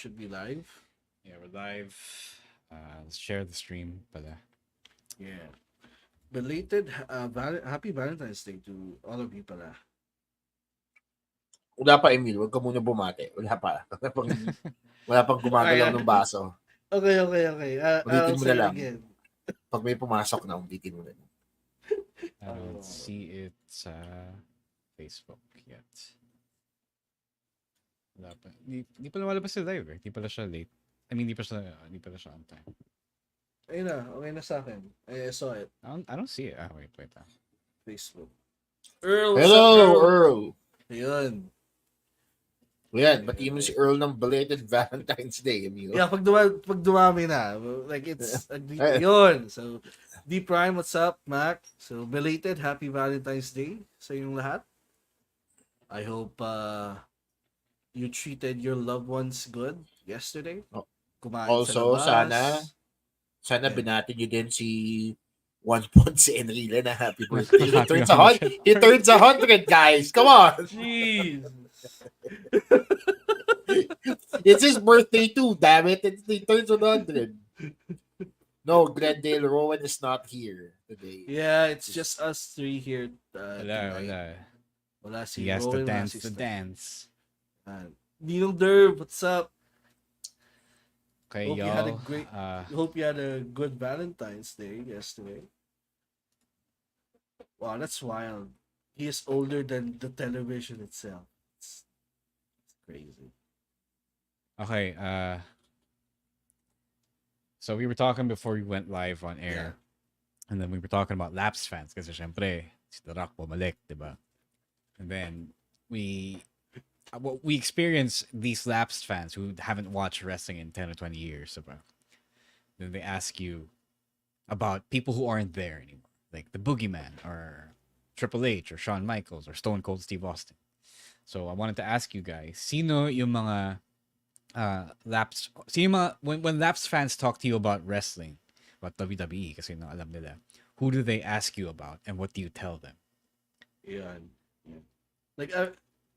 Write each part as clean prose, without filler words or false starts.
Should be live. Yeah, we're live. Let's share the stream. Yeah. Belated happy Valentine's Day to all of you pala. Wala pa, Emile. Huwag ka muna bumate. Wala pang gumagalaw ng baso. Okay. Ulitin I'll mo say na it lang. again. Pag may pumasok na, ulitin mo na. I don't see it sa Facebook yet. Wala pa. Di pa lumalabas sa live eh. Di pala siya late. I mean, di pa siya on time. Ayun na, okay na sa akin. I saw it. I don't see it. Wait. Facebook. Earl. Hello, Earl. Ayun. Yan, batiin mo si Earl ng belated Valentine's Day, Emile. Yeah, pag dumami na. Like, it's, yun. So, D Prime, what's up, Mac? So, belated happy Valentine's Day sa inyong lahat. I hope you treated your loved ones good yesterday. Kumain Also, sa labas. sana binati niyo din si Juan Ponce Enrile na happy birthday. He turns 100, guys. Come on. Jeez. It's his birthday too, damn it. He turns 100. No, Glendale Rowan is not here today. Yeah, it's just us three here. Wala. Wala si He has to Rowan, wala si dance. Steph. Ninong Derb, what's up? Okay, Hope you y'all. had a great. Hope you had a good Valentine's Day yesterday. Wow, that's wild. He is older than the television itself. It's crazy. Okay, so we were talking before we went live on air. And then we were talking about Laps fans kasi syempre si The Rock bumalik, diba? And then we experience these lapsed fans who haven't watched wrestling in 10 or 20 years. So, then they ask you about people who aren't there anymore, like the Boogeyman or Triple H or Shawn Michaels or Stone Cold Steve Austin. So I wanted to ask you guys, sino yung mga when lapsed fans talk to you about wrestling, about WWE, kasi no, alam nila, who do they ask you about and what do you tell them? Yeah. Like,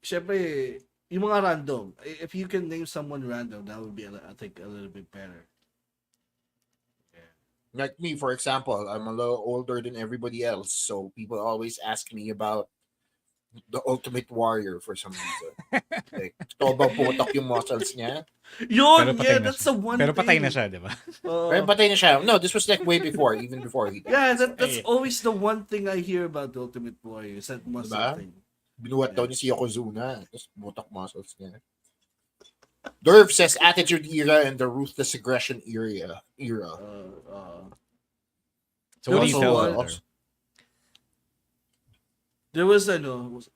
syempre, yung mga random. If you can name someone random, that would be, I think, a little bit better. Like me, for example, I'm a little older than everybody else, so people always ask me about the Ultimate Warrior for some reason. Like, ito ba putok yung muscles niya? Yun, yeah, that's the one Pero thing. patay na siya, di ba? Pero patay na siya. No, this was like way before, even before he died. Yeah, that's always the one thing I hear about the Ultimate Warrior, is that muscle thing. Binuhat daw ni si Yokozuna. Tapos butak muscles niya. Derv says Attitude Era and the Ruthless Aggression era. So what do you tell them? There was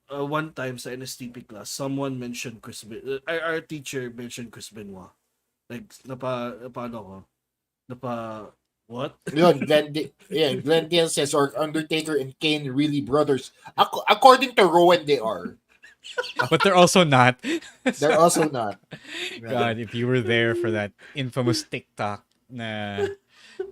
one time sa NSTP class, someone mentioned Chris Benoit. Our teacher mentioned Chris Benoit. Like, what? Yun, Glendale says, are Undertaker and Kane really brothers? According to Rowan, they are. But they're also not. They're also not. God, if you were there for that infamous TikTok na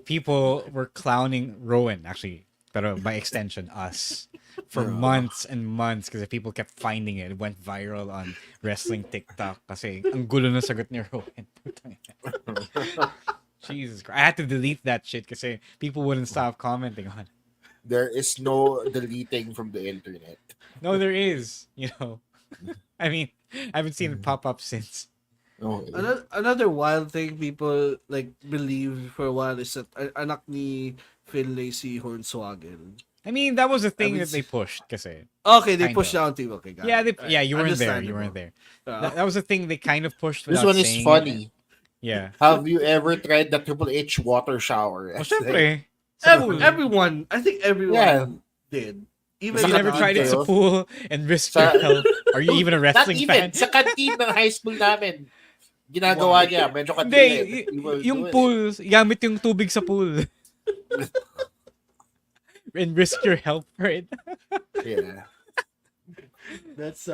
people were clowning Rowan, actually, pero by extension, us, for months and months because people kept finding it. It went viral on wrestling TikTok kasi ang gulo na sagot ni Rowan. Jesus Christ. I had to delete that shit kasi people wouldn't stop commenting on it. There is no deleting from the internet. No, there is. You know, I mean, I haven't seen it pop up since. Okay. Another wild thing people like believe for a while is that anak ni Phil Lacey Hornswoggle. I mean, that was a thing that they pushed kasi. Okay, they pushed down to okay, got it. Right. Yeah, you weren't there. You weren't there. That was a thing they kind of pushed. This one is funny. It. Yeah. Have you ever tried the Triple H water shower? Oh, syempre. Everyone, I think everyone did. Even you never tried it sa pool and risk your health. Are you even a wrestling fan? Sa canteen ng high school namin. Ginagawa niya. Medyo canteen. Yung pool, gamit yung tubig sa pool. And risk your health for it. Yeah. That's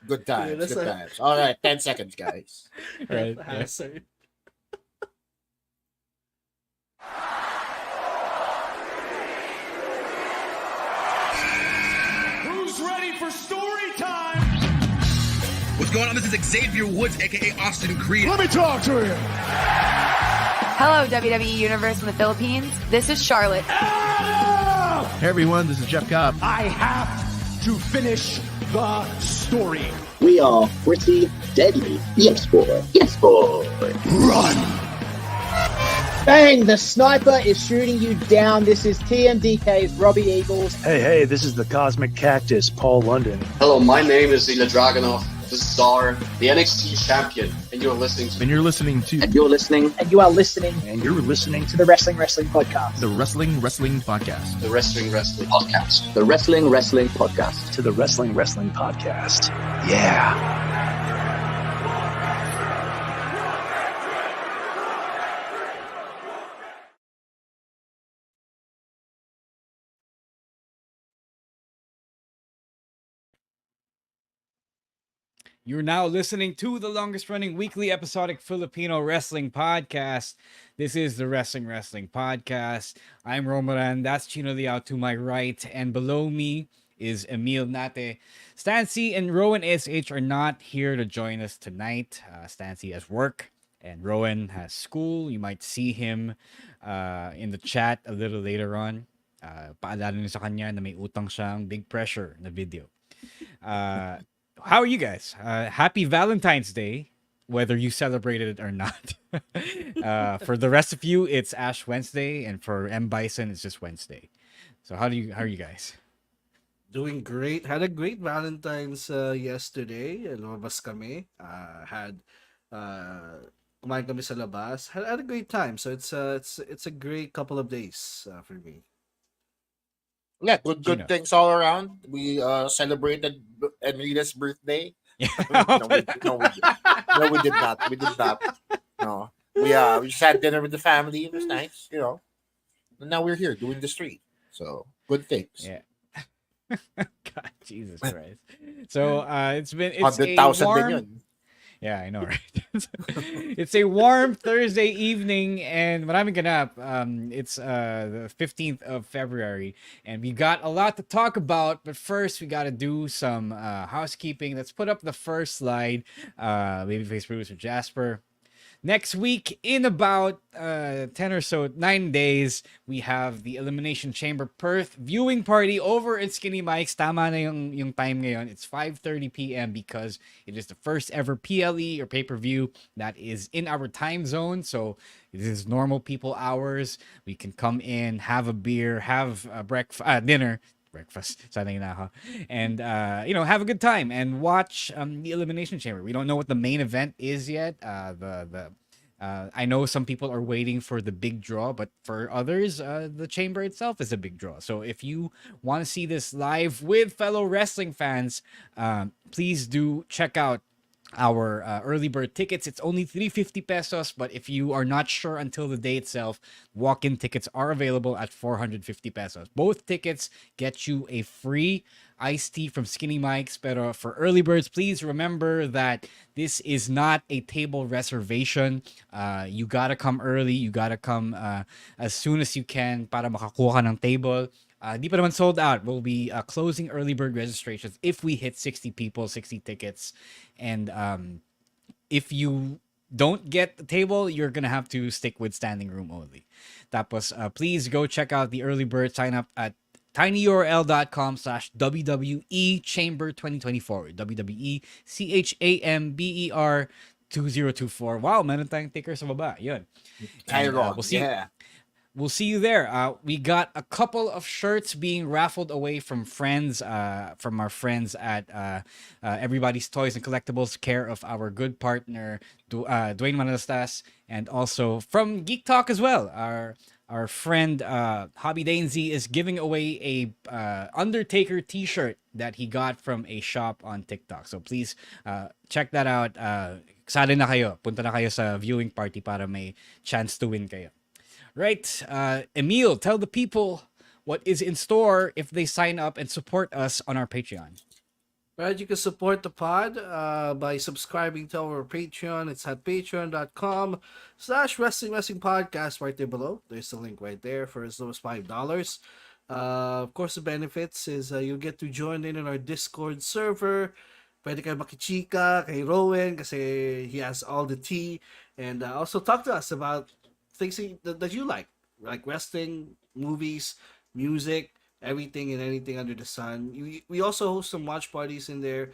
good times. Good times. All right, 10 seconds, guys. Right. Hazard. Who's ready for story time? what's going on? This is Xavier Woods, aka Austin Creed. Let me talk to him. Hello, WWE Universe in the Philippines. This is Charlotte. Hey everyone, this is Jeff Cobb. I have to finish the story. We are pretty deadly. Yes, boy. Yes, boy. Run! Bang! The sniper is shooting you down. This is TMDK's Robbie Eagles. Hey, this is the Cosmic Cactus, Paul London. Hello, my name is Ilya Dragunov, the Czar, the NXT champion, and you're listening to... And you're listening to... And you're listening... And you are listening... And you're listening to the Wrestling Podcast. The Wrestling Podcast. The Wrestling Podcast. The Wrestling Podcast. To the Wrestling Podcast. Yeah. You're now listening to the longest running weekly episodic Filipino wrestling podcast. This is the Wrestling Podcast. I'm Romaran. That's Chino Liao to my right. And below me is Emile Nate. Stancy and Rowan SH are not here to join us tonight. Stancy has work and Rowan has school. You might see him in the chat a little later on. Paalala niyo sa kanya na may utang siyang big pressure na video. How are you guys? Happy Valentine's Day, whether you celebrated it or not. For the rest of you, it's Ash Wednesday, and for M Bison, it's just Wednesday. So how are you guys? Doing great. Had a great Valentine's yesterday. Lumabas kami. Kumain kami sa labas. Had a great time. So it's a great couple of days for me. Yeah, good things all around. We celebrated Emile's birthday. No, we did not. We did not. No, we just had dinner with the family. It was nice, And now we're here doing the stream. So good things. Yeah. God, Jesus Christ. So it's a 100,000 warm... Yeah, I know, right? It's a warm Thursday evening, and maraming ganap. It's the 15th of February, and we got a lot to talk about. But first, we got to do some housekeeping. Let's put up the first slide. Babyface producer Jasper. Next week, in about 10 or so, 9 days, we have the Elimination Chamber Perth viewing party over at Skinny Mike's. Tama na yung time ngayon. It's 5:30 p.m. because it is the first ever PLE or pay-per-view that is in our time zone. So it is normal people hours. We can come in, have a beer, have a dinner. Breakfast, and have a good time and watch the Elimination Chamber. We don't know what the main event is yet. I know some people are waiting for the big draw, but for others, the chamber itself is a big draw. So if you want to see this live with fellow wrestling fans, please do check out our early bird tickets. It's only 350 pesos, but if you are not sure until the day itself, walk-in tickets are available at 450 pesos. Both tickets get you a free iced tea from Skinny Mike's, pero for early birds, please remember that this is not a table reservation. You gotta come early. You gotta come as soon as you can para makakuha ka ng table. Di pa naman sold out. We'll be closing early bird registrations if we hit 60 people, 60 tickets. And if you don't get the table, you're going to have to stick with standing room only. Tapos, please go check out the early bird. Sign up at tinyurl.com/WWE Chamber 2024. WWE CHAMBER 2024. Wow, meron tayong ticker sa baba. Yun. And, we'll see. Yeah. We'll see you there. We got a couple of shirts being raffled away from friends, from our friends at Everybody's Toys and Collectibles, care of our good partner, Dwayne Manalastas, and also from Geek Talk as well. Our friend Hobby Dainzy is giving away a Undertaker t-shirt that he got from a shop on TikTok. So please check that out. Sali na kayo. Punta na kayo sa viewing party para may chance to win kayo. Right, Emile, tell the people what is in store if they sign up and support us on our Patreon. Right, you can support the pod by subscribing to our Patreon. It's at patreon.com/wrestling podcast right there below. There's the link right there for as low as $5. Of course, the benefits is you'll get to join in on our Discord server. pwede kayo makichika kay Rowan kasi he has all the tea. And also talk to us about things that you like wrestling, movies, music, everything and anything under the sun. We also host some watch parties in there.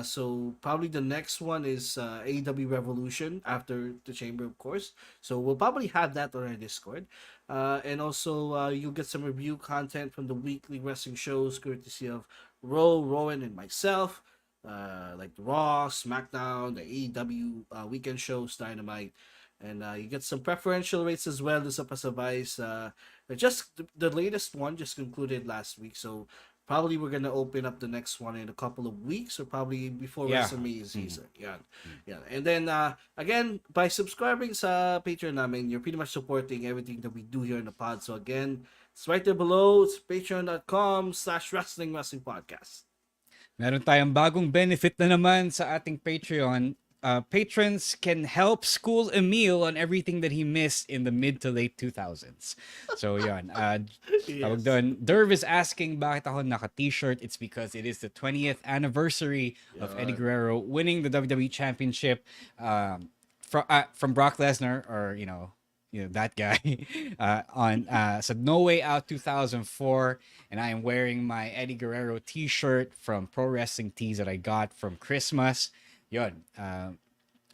So probably the next one is AEW Revolution after the Chamber, of course. So we'll probably have that on our Discord. And also you'll get some review content from the weekly wrestling shows courtesy of Rowan, and myself. Like the Raw, SmackDown, the AEW weekend shows, Dynamite. And you get some preferential rates as well. There's a pasabais. Just the latest one just concluded last week. So probably we're gonna open up the next one in a couple of weeks or probably before WrestleMania season. Yeah. And then again, by subscribing sa Patreon namin, you're pretty much supporting everything that we do here in the pod. So again, it's right there below. It's patreon.com/wrestling podcast. Meron tayong bagong benefit na naman sa ating Patreon. Patrons can help school Emile on everything that he missed in the mid to late 2000s. So yun. Tawag doon, Derv is asking bakit ako naka-t-shirt. It's because it is the 20th anniversary of Eddie Guerrero winning the WWE Championship from Brock Lesnar, or that guy on so No Way Out 2004, and I am wearing my Eddie Guerrero t-shirt from Pro Wrestling Tees that I got from Christmas. Yun,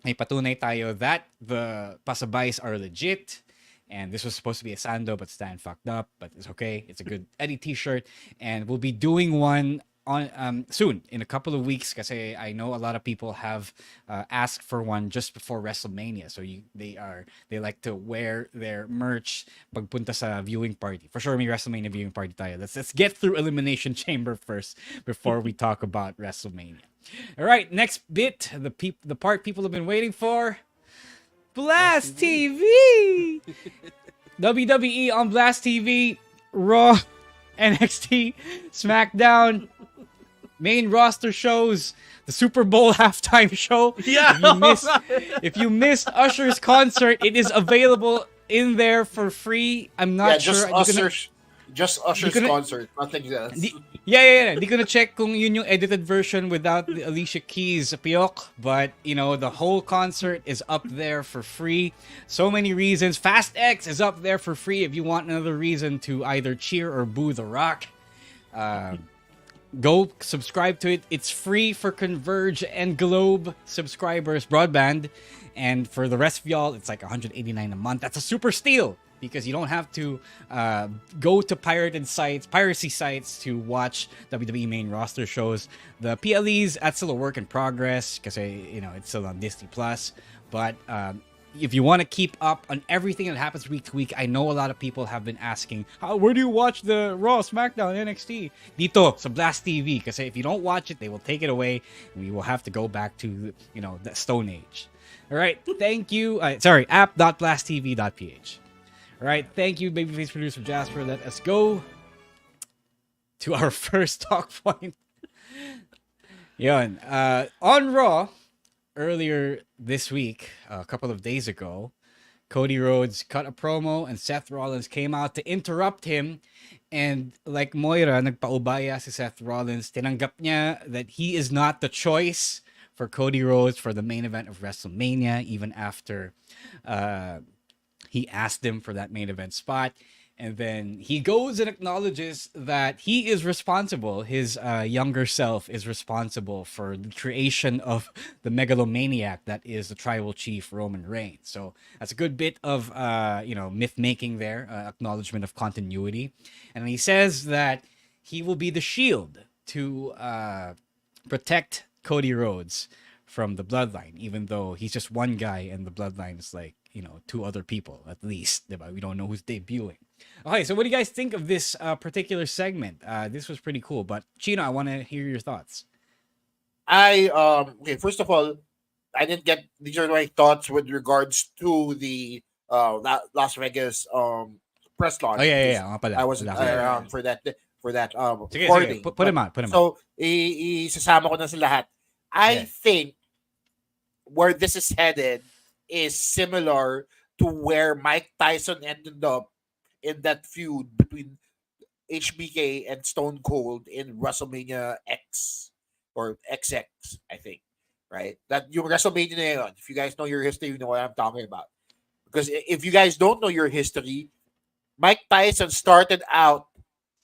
may patunay tayo that the pasabays are legit, and this was supposed to be a Sando, but Stan fucked up, but it's okay. It's a good Eddie t-shirt, and we'll be doing one on soon, in a couple of weeks, kasi I know a lot of people have asked for one just before WrestleMania. So they like to wear their merch pagpunta sa viewing party. For sure, may WrestleMania viewing party tayo. Let's get through Elimination Chamber first before we talk about WrestleMania. All right, next bit, the part people have been waiting for. Blast TV. WWE on Blast TV, Raw, NXT, SmackDown, main roster shows, the Super Bowl halftime show. Yeah. If you missed Usher's concert, it is available in there for free. I'm not sure. Just Usher's concert, nothing else. Yeah. Di ko na check kung yun yung edited version without the Alicia Keys piyok, but the whole concert is up there for free. So many reasons. Fast X is up there for free if you want another reason to either cheer or boo The Rock. Go subscribe to it. It's free for Converge and Globe subscribers, broadband. And for the rest of y'all, it's like $189 a month. That's a super steal because you don't have to go to piracy sites to watch WWE main roster shows. The PLEs, that's still a work in progress because it's still on Disney Plus. But if you want to keep up on everything that happens week to week, I know a lot of people have been asking, where do you watch the Raw, SmackDown, NXT? Dito, sa Blast TV. Because if you don't watch it, they will take it away. And we will have to go back to, the Stone Age. All right, thank you. app.blasttv.ph. All right, thank you, Babyface producer Jasper. Let us go to our first talk point. Yun. On Raw, earlier this week, a couple of days ago, Cody Rhodes cut a promo and Seth Rollins came out to interrupt him. And like Moira, nagpaubaya si Seth Rollins. Tinanggap niya that he is not the choice for Cody Rhodes for the main event of WrestleMania, even after he asked him for that main event spot. And then he goes and acknowledges that he is responsible. His younger self is responsible for the creation of the megalomaniac that is the tribal chief Roman Reigns. So that's a good bit of myth making there, acknowledgement of continuity. And he says that he will be the shield to protect Cody Rhodes from the bloodline, even though he's just one guy and the bloodline is like, two other people at least. Diba? We don't know who's debuting. Okay, so what do you guys think of this particular segment? This was pretty cool, but Chino, I want to hear your thoughts. Okay, first of all, I didn't get these are my thoughts with regards to the Las Vegas press launch. Oh yeah. I wasn't around for that Sige, recording. put him on. So isasama ko na sa lahat. I think where this is headed is similar to where Mike Tyson ended up in that feud between HBK and Stone Cold in WrestleMania X. or XX, I think, right? That yung WrestleMania na yun. If you guys know your history, you know what I'm talking about. Because if you guys don't know your history, Mike Tyson started out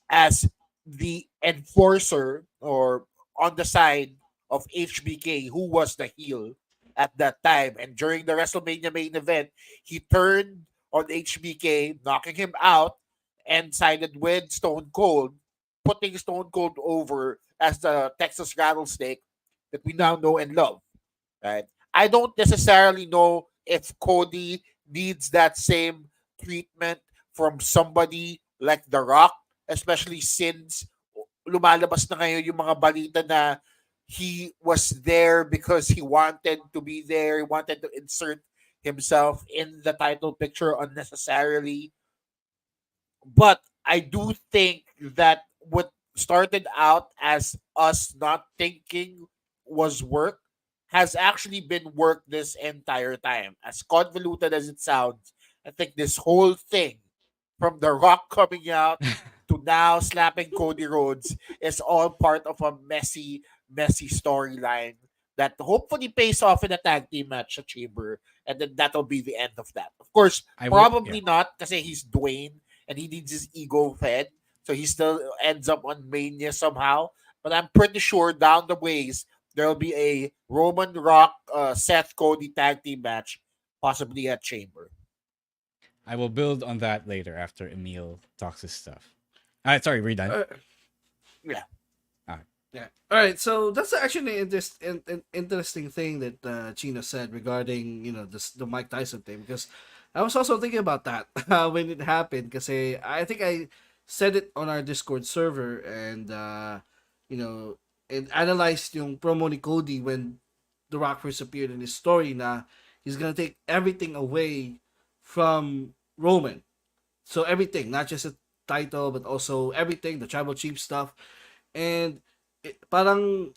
as the enforcer or on the side of HBK, who was the heel at that time. And during the WrestleMania main event, he turned on HBK, knocking him out, and sided with Stone Cold, putting Stone Cold over as the Texas Rattlesnake that we now know and love. Right? I don't necessarily know if Cody needs that same treatment from somebody like The Rock, especially since lumalabas na ngayon yung mga balita na he was there because he wanted to be there, he wanted to insert himself in the title picture unnecessarily. But I do think that what started out as us not thinking was work has actually been work this entire time. As convoluted as it sounds, I think this whole thing, from The Rock coming out to now slapping Cody Rhodes, is all part of a messy, messy storyline that hopefully pays off in a tag team match at Chamber, and then that'll be the end of that. Of course, probably not, because he's Dwayne and he needs his ego fed, so he still ends up on Mania somehow. But I'm pretty sure down the ways there'll be a Roman Rock Seth Cody tag team match, possibly at Chamber. I will build on that later after Emile talks his stuff. Sorry, we're done. Yeah. Yeah. All right. So that's actually an interesting thing that Chino said regarding the Mike Tyson thing, because I was also thinking about that when it happened, because I think I said it on our Discord server, and and analyzed yung promo ni Cody when The Rock first appeared in his story na he's gonna take everything away from Roman. So everything, not just a title, but also everything, the tribal chief stuff. And parang,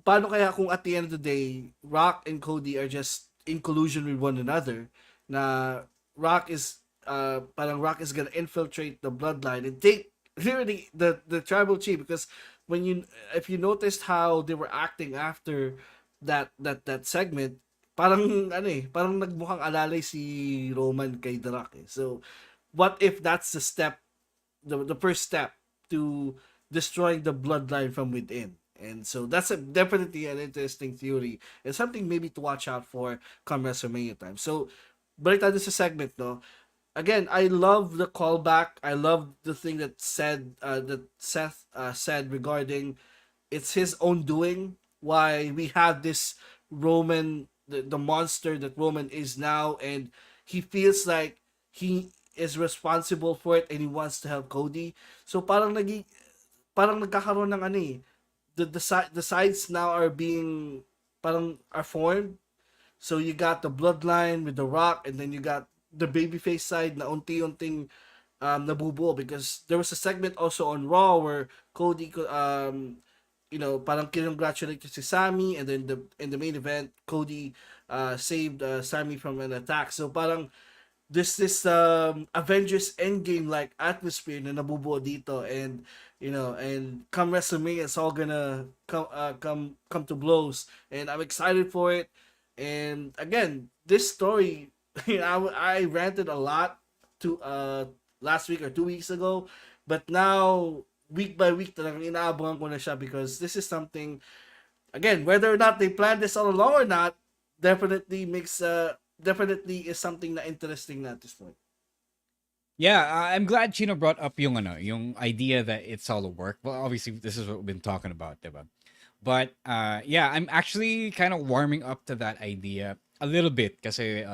paano kaya kung at the end of the day, Rock and Cody are just in collusion with one another, na Rock is gonna infiltrate the bloodline and take literally the tribal chief, because if you noticed how they were acting after that segment, parang nagmukhang alalay si Roman kay The Rock. So what if that's the first step to destroying the bloodline from within? And so that's definitely an interesting theory and something maybe to watch out for come WrestleMania time. So, balik tayo sa segment, no? Again, I love the callback. I love the thing that Seth said regarding it's his own doing why we have this Roman, the monster that Roman is now, and he feels like he is responsible for it and he wants to help Cody. So parang nagkakaroon ng the sides now are formed. So you got the bloodline with The Rock, and then you got the babyface side na unti-unting nabubuo, because there was a segment also on Raw where Cody parang kinongratulate si Sami, and then in the main event Cody saved Sami from an attack. So parang this Avengers Endgame like atmosphere na nabubuo dito, and and come WrestleMania it's all gonna come to blows, and I'm excited for it. And again, this story, I ranted a lot to last week or 2 weeks ago, but now week by week talagang inaabangan ko na siya, because this is something, again, whether or not they planned this all along or not, definitely is something na interesting na at this point. Yeah, I'm glad Chino brought up yung idea that it's all a work. Well, obviously this is what we've been talking about, diba? But yeah, I'm actually kind of warming up to that idea a little bit, kasi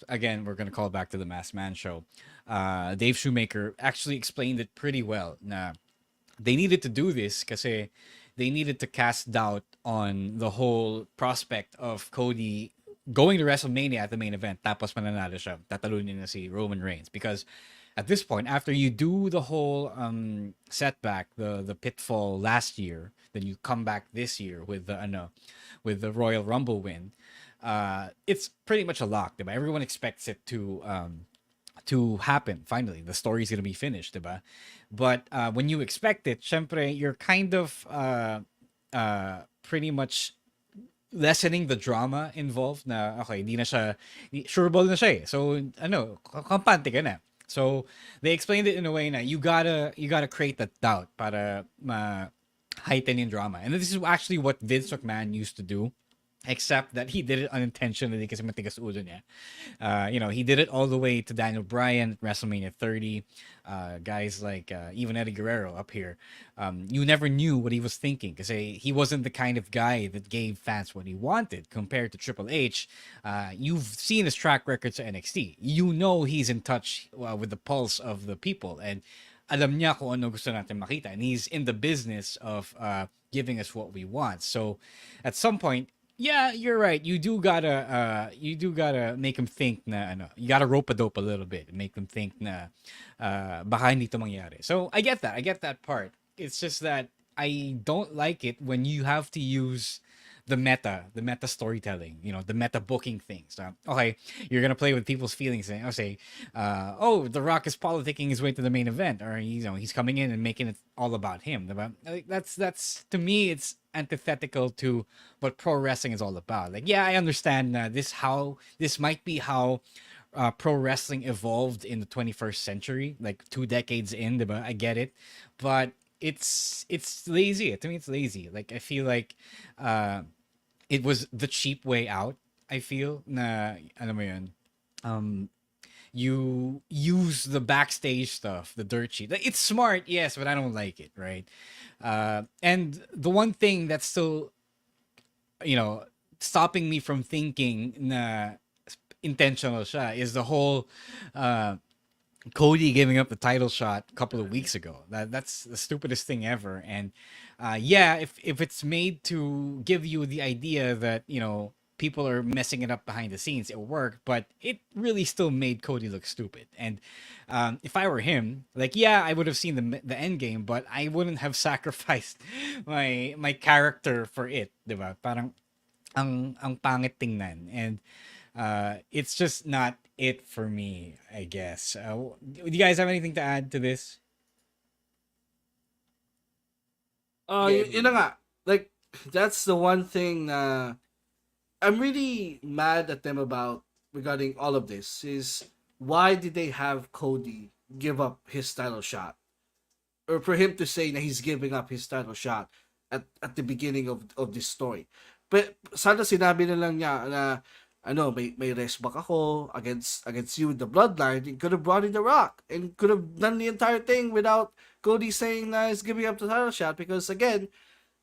again, we're gonna call back to the Masked Man show. Dave Shoemaker actually explained it pretty well. Na they needed to do this kasi they needed to cast doubt on the whole prospect of Cody going to WrestleMania at the main event, tapos mananalo siya, tatalunin na si Roman Reigns. Because at this point, after you do the whole setback, the pitfall last year, then you come back this year with the Royal Rumble win, it's pretty much a lock, diba? Everyone expects it to happen. Finally, the story's gonna be finished, diba? But when you expect it, syempre, you're kind of pretty much lessening the drama involved na okay, di na siya sure ball na siya eh. So kampante ka na. So they explained it in a way na you gotta create that doubt para heighten yung drama. And this is actually what Vince McMahon used to do. Except that he did it unintentionally kasi matigas ulo niya. He did it all the way to Daniel Bryan at WrestleMania 30. Guys like even Eddie Guerrero up here. You never knew what he was thinking because he wasn't the kind of guy that gave fans what he wanted compared to Triple H. You've seen his track records at NXT. You know he's in touch with the pulse of the people and alam niya kung ano gusto natin makita. And he's in the business of giving us what we want. So at some point, yeah, you're right. You do gotta make him think na you gotta rope a dope a little bit, make them think na baka hindi to mangyari. So I get that part. It's just that I don't like it when you have to use the meta storytelling, the meta booking things. Okay, you're gonna play with people's feelings and I'll say, oh, The Rock is politicking his way to the main event, or he's coming in and making it all about him. Like, that's to me, it's antithetical to what pro wrestling is all about. Like, yeah, I understand this might be how pro wrestling evolved in the 21st century, like 2 decades in, diba? I get it, but it's lazy. To me, it's lazy. Like, I feel like it was the cheap way out. I feel na alam mo yun, you use the backstage stuff, the dirt sheet. Like, it's smart, yes, but I don't like it, right? And the one thing that's still, stopping me from thinking na intentional siya is the whole Cody giving up the title shot a couple of weeks ago. That's the stupidest thing ever. And if it's made to give you the idea that people are messing it up behind the scenes, it worked, but it really still made Cody look stupid. And if I were him, I would have seen the end game, but I wouldn't have sacrificed my character for it, diba? Parang ang pangit tingnan, and it's just not it for me, I guess. Do you guys have anything to add to this? Yun na nga. Like, that's the one thing I'm really mad at them about regarding all of this is why did they have Cody give up his title shot? Or for him to say that he's giving up his title shot at the beginning of this story. But sana sinabi na lang niya na may rest back ako against you in the bloodline. He could have brought in The Rock and could have done the entire thing without Cody saying na he's giving up the title shot, because again,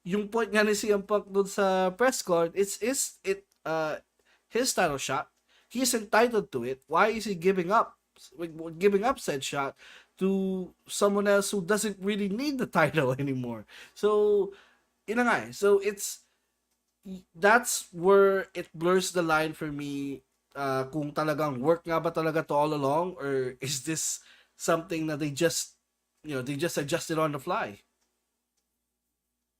yung point nga ni CM Punk dun sa press con, it's his title shot. He's entitled to it. Why is he giving up said shot to someone else who doesn't really need the title anymore? So, yun na nga. So that's where it blurs the line for me, kung talagang work nga ba talaga to all along, or is this something that they just adjusted on the fly?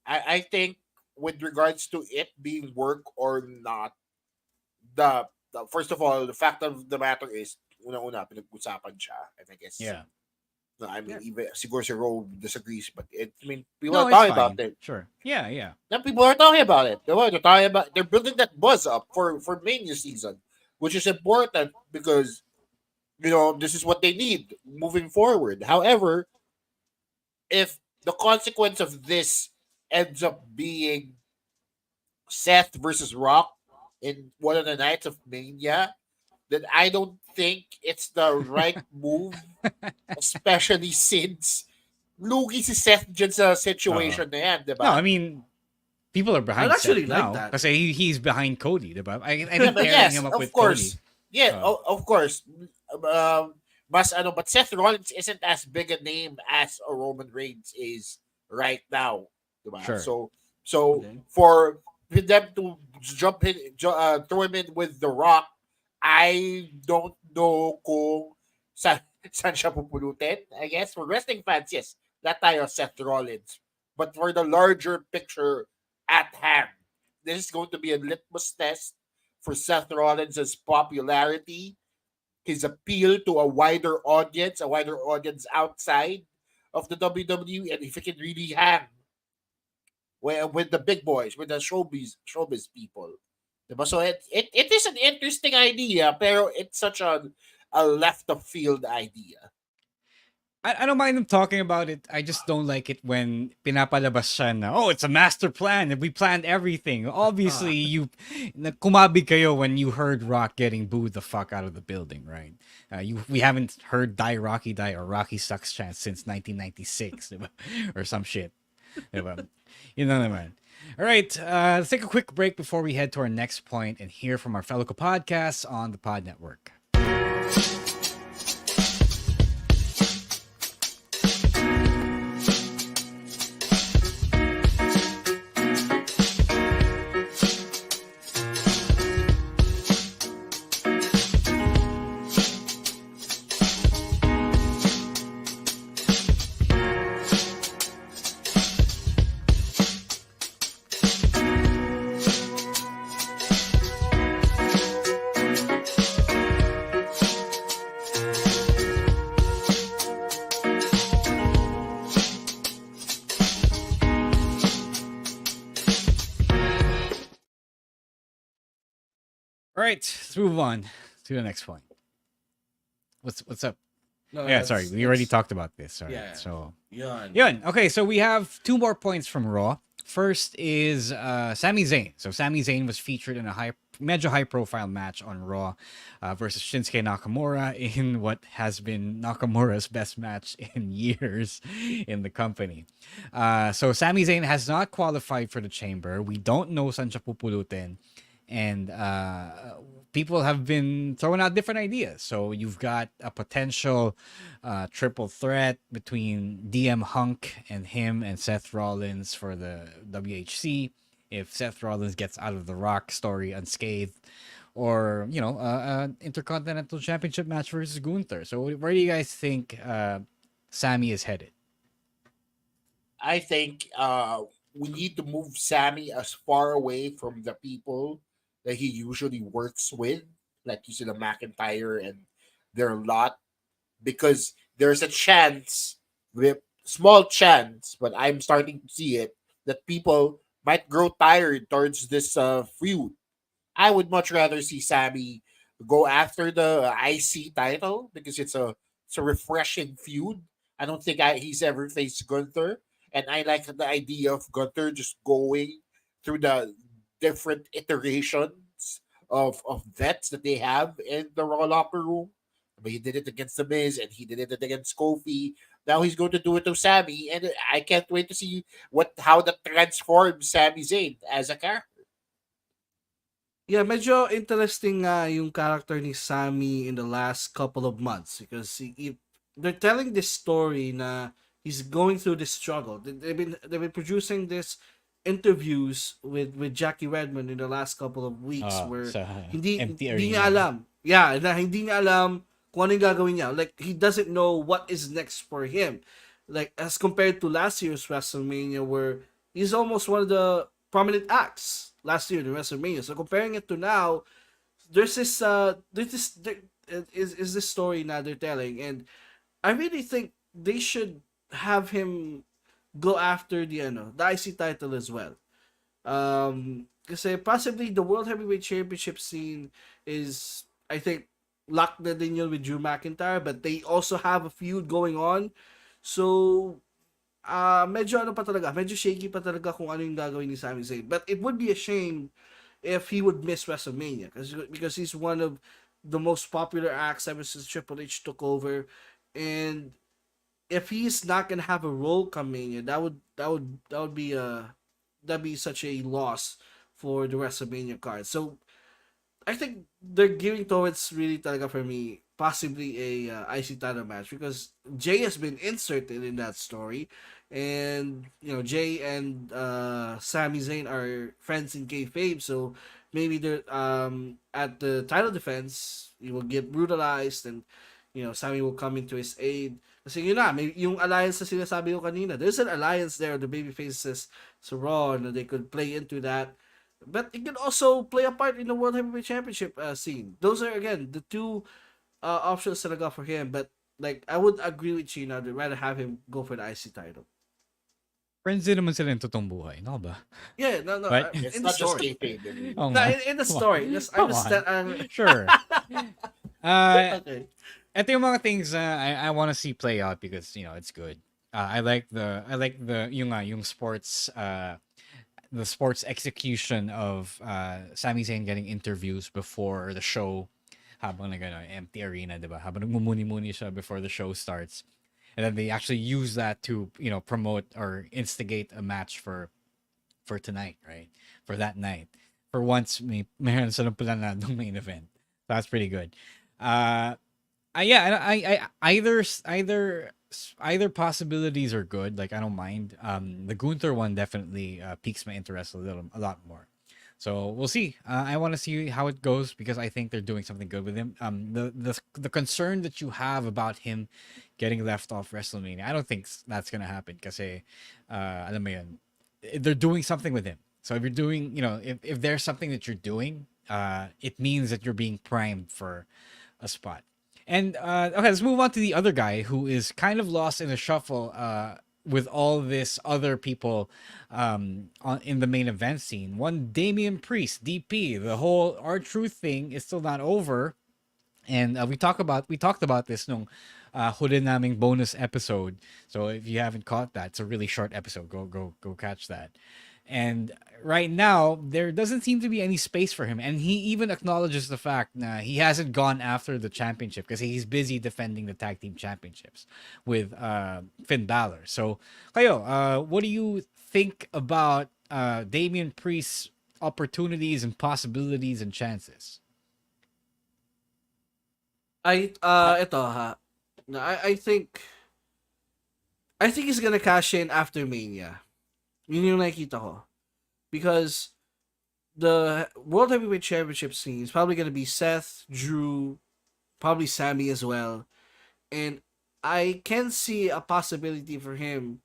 I think with regards to it being work or not, the first of all, the fact of the matter is, una-una, pinag-usapan siya. And I guess, even siguro si Ro disagrees, but people are talking about it. Sure. Yeah. Now people are talking about it. They're building that buzz up for Mania season, which is important because, this is what they need moving forward. However, if the consequence of this ends up being Seth versus Rock in one of the nights of Mania, then I don't think it's the right move, especially since lugi si Seth dyan sa situation na yan, diba? No, I mean, people are behind actually Seth like now. that. Kasi he's behind Cody, diba? I think pairing Yes, him up of with course. Cody. Yeah, of course. But Seth Rollins isn't as big a name as a Roman Reigns is right now, diba? Sure. So for them to jump in, throw him in with The Rock, I don't know kung saan siya pupulutin. I guess for wrestling fans, yes, that tayo Seth Rollins. But for the larger picture at hand, this is going to be a litmus test for Seth Rollins' popularity, his appeal to a wider audience outside of the WWE, and if he can really hang with the big boys, with the showbiz people. Diba? So it is an interesting idea, pero it's such a left of field idea. I don't mind them talking about it. I just don't like it when pinapalabas siya na, oh, it's a master plan and we planned everything. Obviously, kumabig kayo when you heard Rock getting booed the fuck out of the building, right? We haven't heard Die Rocky Die or Rocky Sucks chance since 1996, diba? Or some shit. Diba? You know naman. All right, let's take a quick break before we head to our next point and hear from our fellow podcasts on the Pod Network. All right, let's move on to the next point. What's up? No, yeah, sorry, we already talked about this. Sorry. Yeah. So Yun. Okay, so we have 2 more points from Raw. First is Sami Zayn. So Sami Zayn was featured in a major high-profile match on Raw versus Shinsuke Nakamura in what has been Nakamura's best match in years in the company. So Sami Zayn has not qualified for the Chamber. We don't know saan siya pupulutin. And people have been throwing out different ideas. So you've got a potential triple threat between DM Hunk and him and Seth Rollins for the WHC. If Seth Rollins gets out of the Rock story unscathed, or an Intercontinental Championship match versus Gunther. So where do you guys think Sami is headed? I think we need to move Sammy as far away from the people that he usually works with, like you see the McIntyre and their lot, because there's a chance, small chance, but I'm starting to see it, that people might grow tired towards this feud. I would much rather see Sammy go after the IC title because it's a refreshing feud. I don't think he's ever faced Gunther, and I like the idea of Gunther just going through the different iterations of vets that they have in the Raw locker room. But he did it against The Miz and he did it against Kofi. Now he's going to do it to Sammy, and I can't wait to see how that transforms Sami Zayn as a character. Yeah, medyo interesting yung character ni Sammy in the last couple of months because they're telling this story na he's going through this struggle. They've been producing this interviews with Jackie Redmond in the last couple of weeks where hindi niya alam. Yeah, na hindi niya alam kung ano yung gagawin niya. Like, he doesn't know what is next for him. Like, as compared to last year's WrestleMania where he's almost one of the prominent acts last year in WrestleMania. So comparing it to now, there's this is this story now they're telling, and I really think they should have him go after the IC title as well. Kasi possibly the World Heavyweight Championship scene is, I think, locked na din yun with Drew McIntyre, but they also have a feud going on. So medyo shaky pa talaga kung ano yung gagawin ni Sami Zayn. But it would be a shame if he would miss WrestleMania because he's one of the most popular acts ever since Triple H took over, and if he's not gonna have a role coming, that would be such a loss for the WrestleMania card. So I think they're gearing towards really talaga for me possibly a IC title match because Jay has been inserted in that story, and Jay and Sami Zayn are friends in kayfabe, so maybe they're at the title defense he will get brutalized and Sami will come into his aid. Kasi maybe yung alliance na sinasabi ko kanina, there's an alliance there, the baby faces sa Raw, and they could play into that. But it can also play a part in the World Heavyweight Championship scene. Those are, again, the two options that I got for him. But, like, I would agree with Chino. I'd rather have him go for the IC title. Friends din naman sila in totoong buhay, no ba? Yeah, no, Right? It's in the not just story. kayfabe. I mean. Oh, No, nga. in the Come on. story. I'm Come just on. Sure. okay. Ito yung mga things I want to see play out because it's good. I like the yung sports the sports execution of Sami Zayn getting interviews before the show habang empty arena, diba? Habang nagmumuni-muni siya before the show starts. And then they actually use that to, promote or instigate a match for tonight, right? For that night. For once, meron silang planadong main event. That's pretty good. Yeah, either possibilities are good. Like, I don't mind. The Gunther one definitely piques my interest a lot more. So we'll see. I want to see how it goes because I think they're doing something good with him. The concern that you have about him getting left off WrestleMania, I don't think that's gonna happen. Kasi, alam mo yun, they're doing something with him. So if you're doing, if there's something that you're doing, it means that you're being primed for a spot. And okay, let's move on to the other guy who is kind of lost in the shuffle with all this other people in the main event scene. One Damian Priest, DP. The whole R-Truth thing is still not over. And we talked about this nung huli naming bonus episode. So if you haven't caught that, it's a really short episode. Go catch that. And right now, there doesn't seem to be any space for him. And he even acknowledges the fact that he hasn't gone after the championship because he's busy defending the tag team championships with Finn Balor. So, kayo, what do you think about Damian Priest's opportunities and possibilities and chances? Ito ha. No, I think he's gonna cash in after Mania. Yun yung nakikita ko. Because the World Heavyweight Championship scene is probably gonna be Seth, Drew, probably Sammy as well. And I can see a possibility for him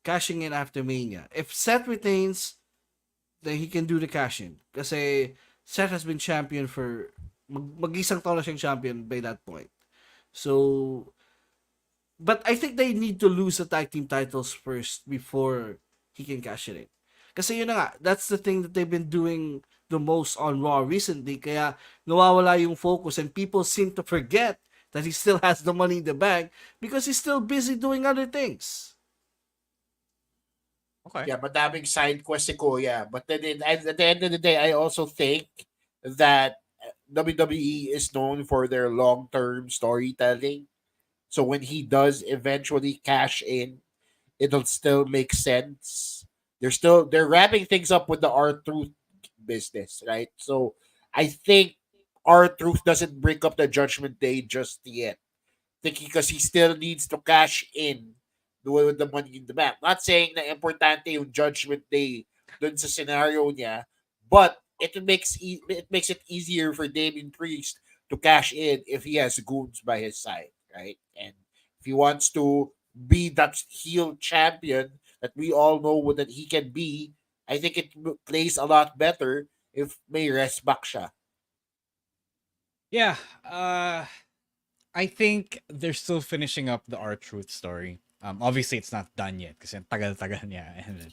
cashing in after Mania. If Seth retains, then he can do the cash in. Kasi Seth has been champion for mag-isang taon na siyang champion by that point. So, but I think they need to lose the tag team titles first before he can cash it in. Kasi yun na nga, that's the thing that they've been doing the most on Raw recently. Kaya nawawala yung focus and people seem to forget that he still has the money in the bank because he's still busy doing other things. Okay. Yeah, madaming side quest si Kuya. But then at the end of the day, I also think that WWE is known for their long-term storytelling. So when he does eventually cash in, it'll still make sense. They're wrapping things up with the R-Truth business, right? So I think R-Truth doesn't break up the Judgment Day just yet. Because he still needs to cash in with the money in the bank. Not saying na importante yung Judgment Day dun sa scenario niya, but it makes it easier for Damian Priest to cash in if he has goons by his side, right? And if he wants to be that heel champion that we all know that he can be, I think it plays a lot better if may rest back siya. Yeah, I think they're still finishing up the R-Truth story. Obviously, it's not done yet because tagal-tagal niya, and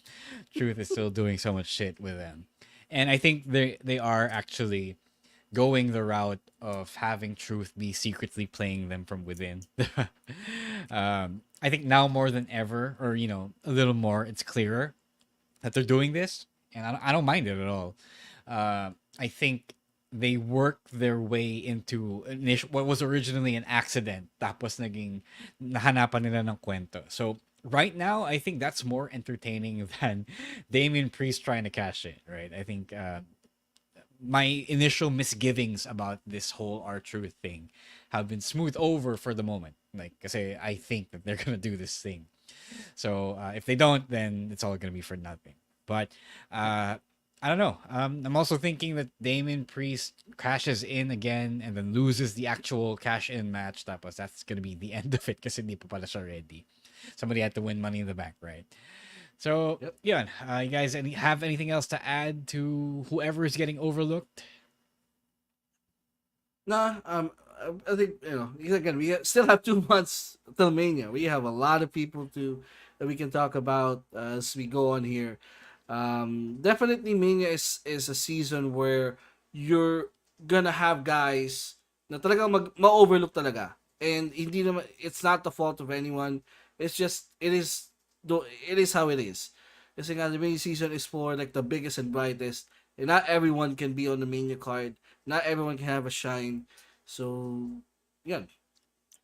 Truth is still doing so much shit with them. And I think they are actually going the route of having Truth be secretly playing them from within. I think now more than ever, or a little more, it's clearer that they're doing this, and I don't mind it at all. I think they worked their way into what was originally an accident, tapos naging nahanapan nila ng kwento. So right now, I think that's more entertaining than Damian Priest trying to cash in, right? I think my initial misgivings about this whole R-Truth thing have been smoothed over for the moment. Like, kasi I think that they're gonna do this thing. So if they don't, then it's all gonna be for nothing. But I don't know. I'm also thinking that Damian Priest cashes in again and then loses the actual cash-in match. Tapos that's gonna be the end of it kasi hindi pa pala siya ready. Somebody had to win Money in the Bank, right? So, yeah. You guys have anything else to add to whoever is getting overlooked? Nah, I think again we still have 2 months till Mania. We have a lot of people to that we can talk about as we go on here. Definitely Mania is a season where you're gonna have guys na talagang ma-overlook talaga. And hindi naman, it's not the fault of anyone. It's just, it is how it is. Kasi nga, the Mania season is for like the biggest and brightest. And not everyone can be on the Mania card. Not everyone can have a shine. So, yeah.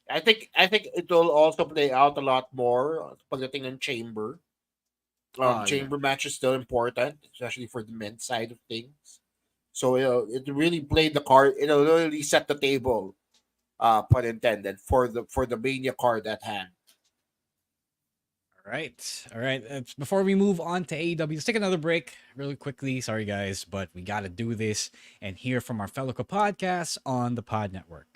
I think it will also play out a lot more pagdating ng chamber. Oh, yeah. Chamber match is still important, especially for the men's side of things. So it really played the card. It'll really set the table, pun intended, for the Mania card at hand. All right. All right. Before we move on to AEW, let's take another break really quickly. Sorry, guys, but we got to do this and hear from our fellow podcasts on the Pod Network.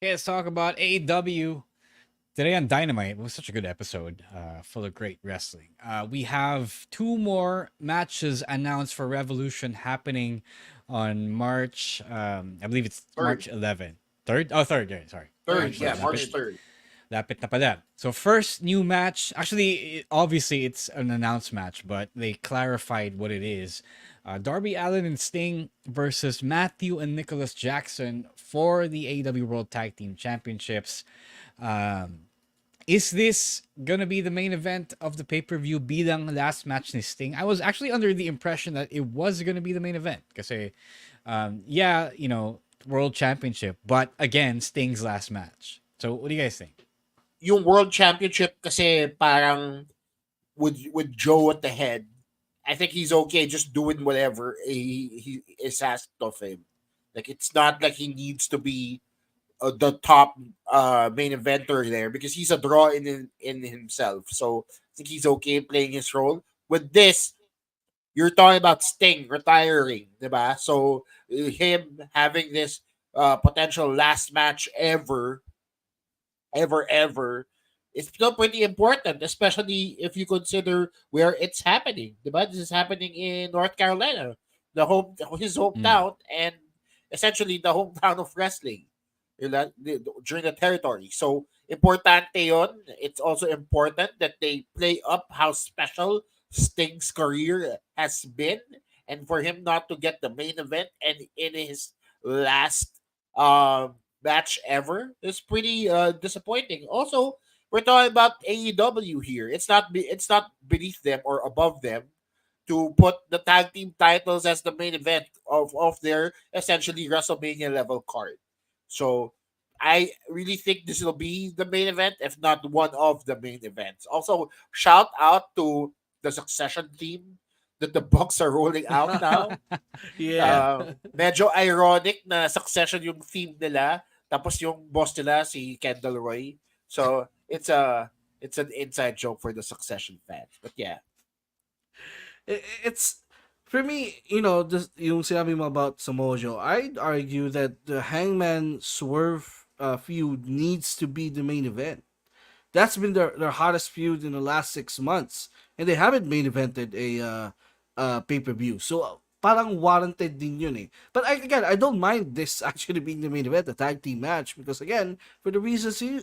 Okay, let's talk about AEW. Today on Dynamite, it was such a good episode, full of great wrestling. We have 2 more matches announced for Revolution happening on March, I believe it's March 11th. 3rd? Oh, 3rd, yeah, sorry. March 3rd. Lapit na pala. So first new match, actually, obviously it's an announced match, but they clarified what it is. Darby Allin and Sting versus Matthew and Nicholas Jackson for the AEW World Tag Team Championships. Is this gonna be the main event of the pay-per-view bilang last match ni Sting? I was actually under the impression that it was gonna be the main event. Kasi, yeah, you know, World Championship, but again, Sting's last match. So what do you guys think? Yung World Championship kasi parang with Joe at the head, I think he's okay just doing whatever he is asked of him. Like, it's not like he needs to be the top main eventer there because he's a draw in himself. So I think he's okay playing his role. With this, you're talking about Sting retiring, diba? So him having this potential last match ever, it's still pretty important, especially if you consider where it's happening. Diba? This is happening in North Carolina, his hometown, and essentially the hometown of wrestling during the territory. So importante yon. It's also important that they play up how special Sting's career has been, and for him not to get the main event and in his last match ever is pretty disappointing. Also, we're talking about AEW here. It's not beneath them or above them to put the tag team titles as the main event of their essentially WrestleMania level card. So I really think this will be the main event, if not one of the main events. Also, shout out to the Succession team that the Bucks are rolling out now. Yeah. Medyo ironic na Succession yung theme nila, tapos yung boss nila si Kendall Roy. So it's an inside joke for the Succession fans. But yeah. It's for me, you know, just yung sinabi mo about Samoa Joe, I'd argue that the Hangman Swerve feud needs to be the main event. That's been their hottest feud in the last 6 months, and they haven't main evented a pay-per-view. So parang warranted din yun eh. But I don't mind this actually being the main event, the tag team match, because again, for the reasons you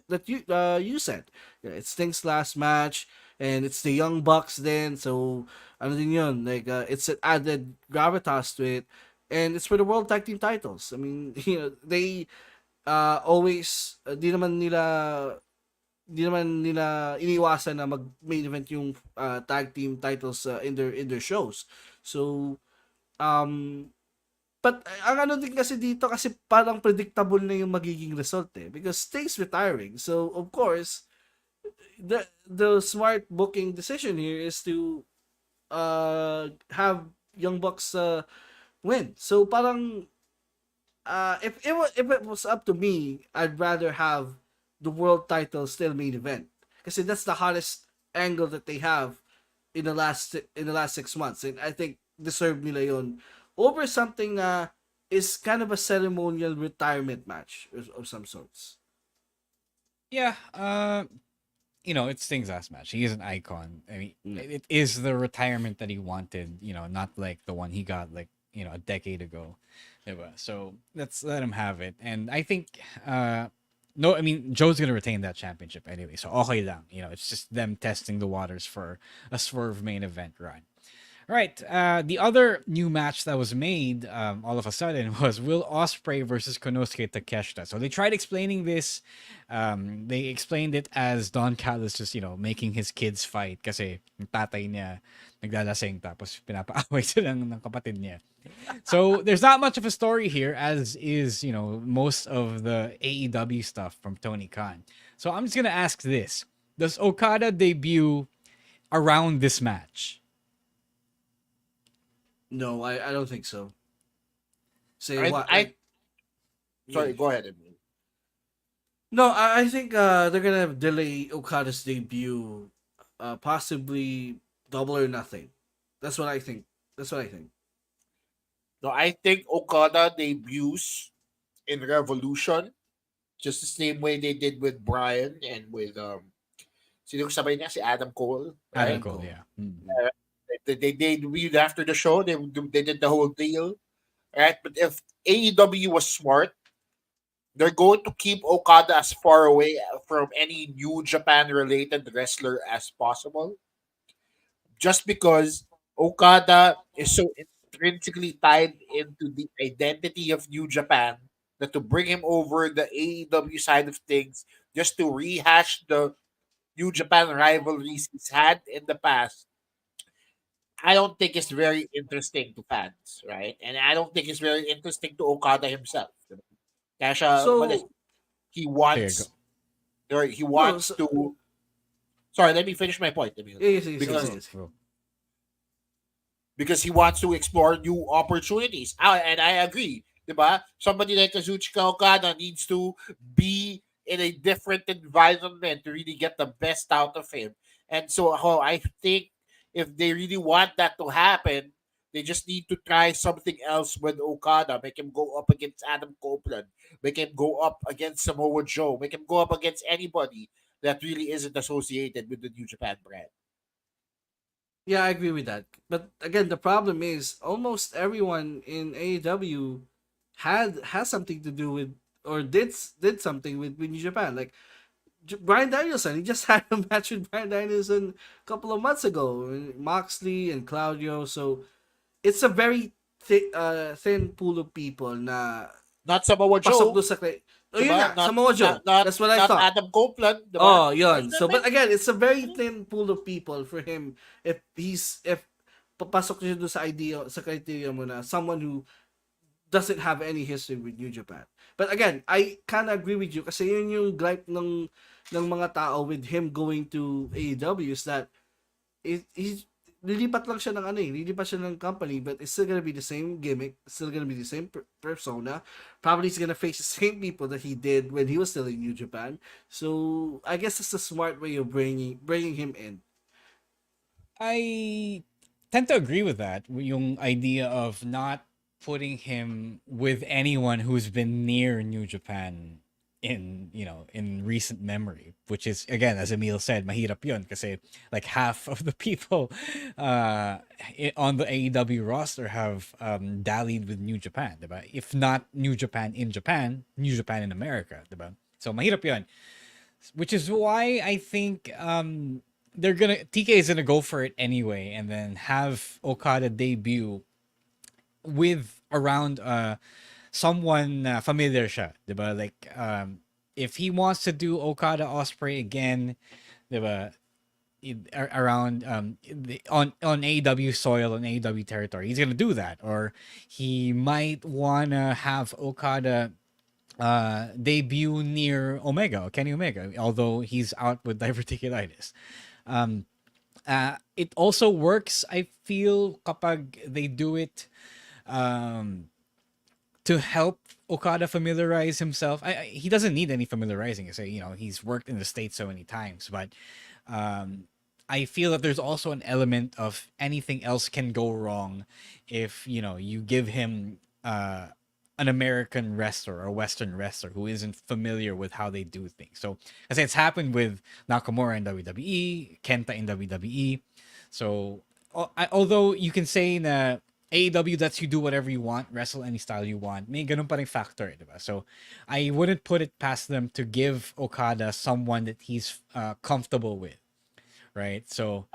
said, yeah, it's Sting's last match, and it's the Young Bucks then, so ano din yun, like it's an added gravitas to it, and it's for the World Tag Team titles. I mean, you know, they always di naman nila iniwasan na mag main event yung tag team titles in their shows. So but ang ano din kasi dito, kasi parang predictable na yung magiging result eh, because Sting's retiring. So of course, the smart booking decision here is to have Young Bucks win. So parang if it was up to me, I'd rather have the world title still main event kasi that's the hottest angle that they have in the last 6 months, and I think deserve nila yon over something na is kind of a ceremonial retirement match of some sorts. Yeah, it's Sting's last match. He is an icon. I mean, it is the retirement that he wanted. Not like the one he got like a decade ago. Diba? So let's let him have it. And I think, no, I mean Joe's gonna retain that championship anyway. So okay lang. It's just them testing the waters for a Swerve main event run. All right. The other new match that was made all of a sudden was Will Ospreay versus Konosuke Takeshita. So they tried explaining this. They explained it as Don Callis just, making his kids fight kasi yung tatay niya naglalasing tapos pinapaaway sila ng kapatid niya. So there's not much of a story here, as is, most of the AEW stuff from Tony Khan. So I'm just going to ask this. Does Okada debut around this match? No, I don't think so. Sorry, go ahead, Emile. No, I think they're gonna delay Okada's debut, possibly Double or Nothing. That's what I think. No, I think Okada debuts in Revolution just the same way they did with Brian and with sino sabay niya, si Adam Cole. Right? Adam Cole, yeah. They debuted after the show. They did the whole deal, right? But if AEW was smart, they're going to keep Okada as far away from any New Japan related wrestler as possible, just because Okada is so intrinsically tied into the identity of New Japan that to bring him over the AEW side of things just to rehash the New Japan rivalries he's had in the past, I don't think it's very interesting to fans, right? And I don't think it's very interesting to Okada himself. Kaya siya umalis. So He wants, or he wants to. Sorry, let me finish my point. Because he wants to explore new opportunities. And I agree. Diba? Somebody like Kazuchika Okada needs to be in a different environment to really get the best out of him. And so I think if they really want that to happen, they just need to try something else with Okada. Make him go up against Adam Copeland. Make him go up against Samoa Joe. Make him go up against anybody that really isn't associated with the New Japan brand. Yeah, I agree with that. But again, the problem is almost everyone in AEW has something to do with or did something with New Japan. Like Bryan Danielson, he just had a match with Bryan Danielson a couple of months ago. Moxley and Claudio. So it's a very thin pool of people na not Samoa Joe. Pasok doon sa yun nga, Samoa Joe. That's what I thought. Adam Copeland. Diba? Oh, yun. So, but again, it's a very thin pool of people for him if papasok siya doon sa criteria mo na someone who doesn't have any history with New Japan. But again, I kind of agree with you kasi yun yung gripe ng mga tao with him going to AEW is that he's lilipat lang siya ng lilipat siya ng company, but it's still gonna be the same gimmick, it's still gonna be the same persona. Probably he's gonna face the same people that he did when he was still in New Japan. So I guess it's a smart way of bringing him in. I tend to agree with that. Yung idea of not putting him with anyone who's been near New Japan in recent memory, which is, again, as Emile said, mahirap yun kasi like half of the people on the AEW roster have dallied with New Japan, diba? If not New Japan in Japan, New Japan in America, diba? So mahirap yun, which is why I think TK is gonna go for it anyway, and then have Okada debut with around someone familiar siya, diba? Like if he wants to do Okada Ospreay again, diba, around on AEW soil, on AEW territory, he's gonna do that. Or he might wanna have Okada debut near Omega, Kenny Omega, although he's out with diverticulitis. It also works, I feel, kapag they do it to help Okada familiarize himself. He doesn't need any familiarizing. He's worked in the States so many times, but I feel that there's also an element of anything else can go wrong if, you give him an American wrestler or a Western wrestler who isn't familiar with how they do things. So, as it's happened with Nakamura in WWE, Kenta in WWE. So, although you can say na AEW lets you do whatever you want, wrestle any style you want, may ganun pa rin factor, diba? So, I wouldn't put it past them to give Okada someone that he's comfortable with, right? So,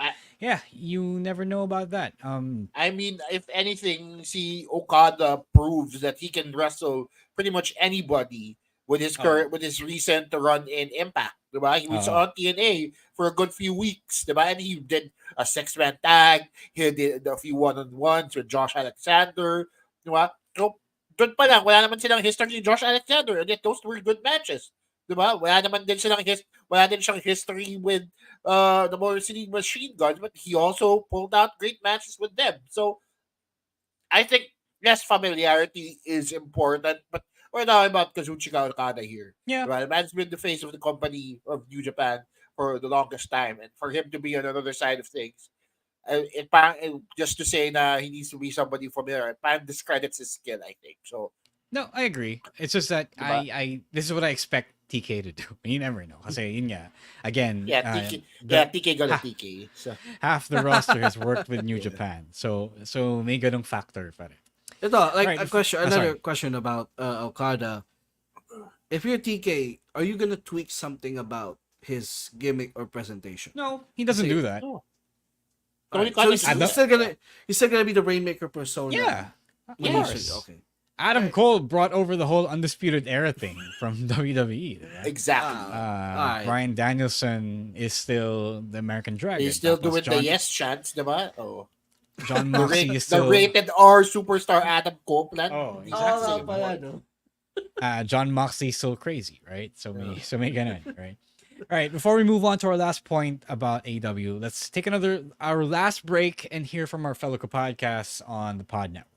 yeah, you never know about that. I mean, if anything, see Okada proves that he can wrestle pretty much anybody with his with his recent run in Impact. Diba? He was on TNA for a good few weeks, diba? And he did a 6-man tag. He did a few one-on-ones with Josh Alexander. Diba? So, doon pa lang, wala naman silang history ni Josh Alexander, and yet those were good matches. Diba? Wala din siyang history with the Morrissey Machine Guns, but he also pulled out great matches with them. So I think yes, familiarity is important, but we're talking about Kazuchika Okada here. Yeah. Right? The man's been the face of the company of New Japan for the longest time, and for him to be on another side of things, just to say that he needs to be somebody familiar, it parang discredits his skill, I think. So no, I agree. It's just that diba? I this is what I expect TK to do. You never know. Kasi yun nga, again, TK gonna TK. So. Half the roster has worked with New Japan. So may ganung factor pa rin. Ito, like Right, another question about Okada. If you're TK, are you gonna tweak something about his gimmick or presentation? No, he doesn't do that. No. Right. So he's still gonna be the Rainmaker persona. Yeah. Of course. Okay. Adam Cole brought over the whole Undisputed Era thing from WWE. Right? Exactly. Right. Brian Danielson is still the American Dragon. He's still doing the yes chants, diba? Oh. John Moxley is still the rated R superstar Adam Copeland. Oh, exactly. John Moxley is still crazy, right? So may ganun, right? All right, before we move on to our last point about AEW, let's take our last break and hear from our fellow podcasts on the Pod Network.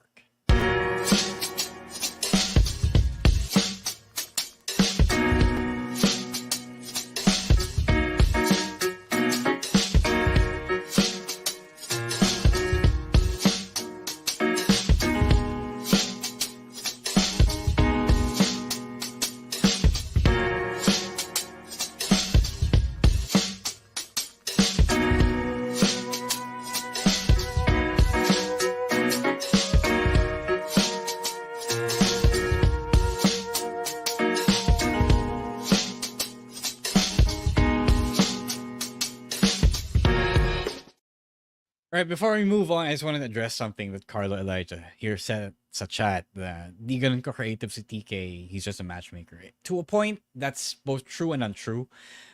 All right, before we move on, I just wanted to address something that Carlo Elijah here said sa chat that di ganun ka creative si TK, he's just a matchmaker. To a point, that's both true and untrue.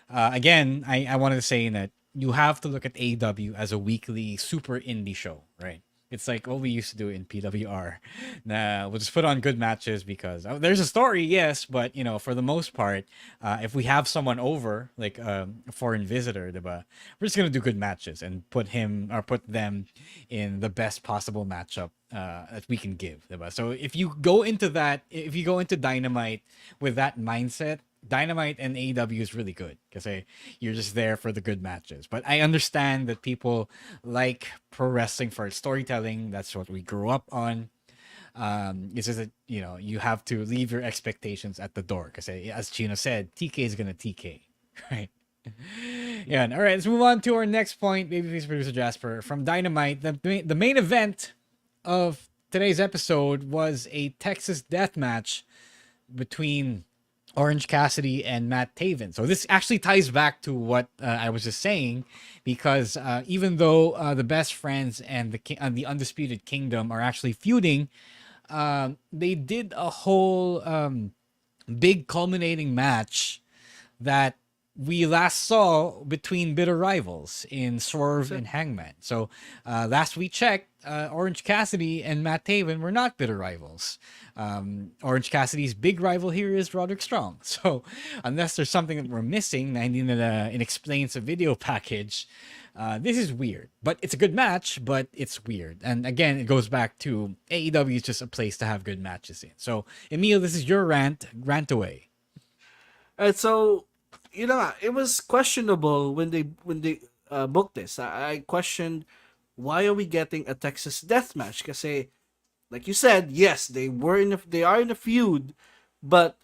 Again, I wanted to say that you have to look at AEW as a weekly super indie show, right? It's like what we used to do in PWR. Nah, we'll just put on good matches because there's a story, yes, but for the most part, if we have someone over, like a foreign visitor, diba, we're just gonna do good matches and put them in the best possible matchup that we can give, diba? So if you go into Dynamite with that mindset, Dynamite and AEW is really good because you're just there for the good matches. But I understand that people like pro wrestling for its storytelling. That's what we grew up on. It's just that you have to leave your expectations at the door because, as Chino said, TK is gonna TK, right? Yeah. All right, let's move on to our next point. Babyface producer Jasper from Dynamite. The main event of today's episode was a Texas death match between Orange Cassidy and Matt Taven. So this actually ties back to what I was just saying, because even though the Best Friends and the Undisputed Kingdom are actually feuding, they did a whole big culminating match that we last saw between bitter rivals in Swerve and Hangman. So last we checked, Orange Cassidy and Matt Taven were not bitter rivals. Orange Cassidy's big rival here is Roderick Strong. So unless there's something that we're missing, na hindi nila inexplain sa video package, This is weird, but it's a good match, but it's weird. And again, it goes back to AEW is just a place to have good matches in. So, Emile, this is your rant away. And so, it was questionable when they booked this. I questioned, why are we getting a Texas death match? Because, like you said, yes, they are in a feud, but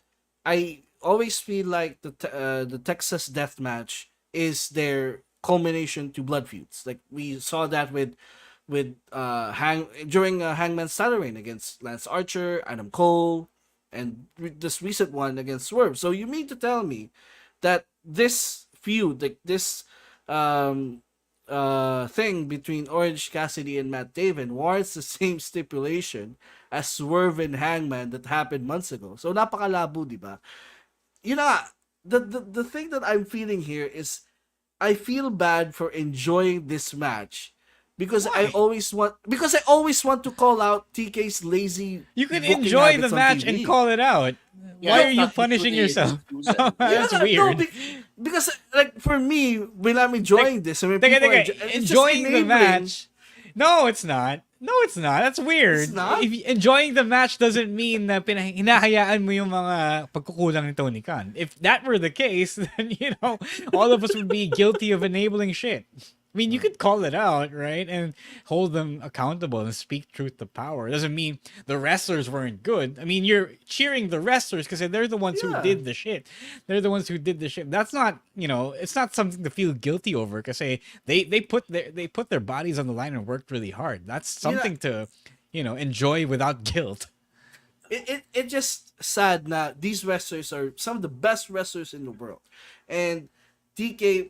I always feel like the Texas death match is their culmination to blood feuds. Like we saw that with during Hangman's title reign against Lance Archer, Adam Cole, and this recent one against Swerve. So you mean to tell me that this feud, like this um thing between Orange Cassidy and Matt Taven, warrants the same stipulation as Swerve and Hangman that happened months ago? So napakalabo, di ba? The thing that I'm feeling here is I feel bad for enjoying this match because Why? I always want to call out TK's lazy. You can booking enjoy the habits on match TV. and call it out. Yeah, Why it's are you not punishing usually yourself? exclusive. That's Yeah, weird. No, because like for me, when I'm enjoying this, I mean, Teka, people teka, it's just enjoying the enabling. match. No, it's not. No, it's not. That's weird. It's not? If enjoying the match doesn't mean na hinahayaan mo yung mga pagkukulang ni Tony Khan. If that were the case, then, all of us would be guilty of enabling shit. I mean, you could call it out, right? And hold them accountable and speak truth to power. It doesn't mean the wrestlers weren't good. I mean, you're cheering the wrestlers because they're the ones who Yeah. did the shit. They're the ones who did the shit. That's not, it's not something to feel guilty over because they put their bodies on the line and worked really hard. That's something to, enjoy without guilt. It just sad na these wrestlers are some of the best wrestlers in the world, and TK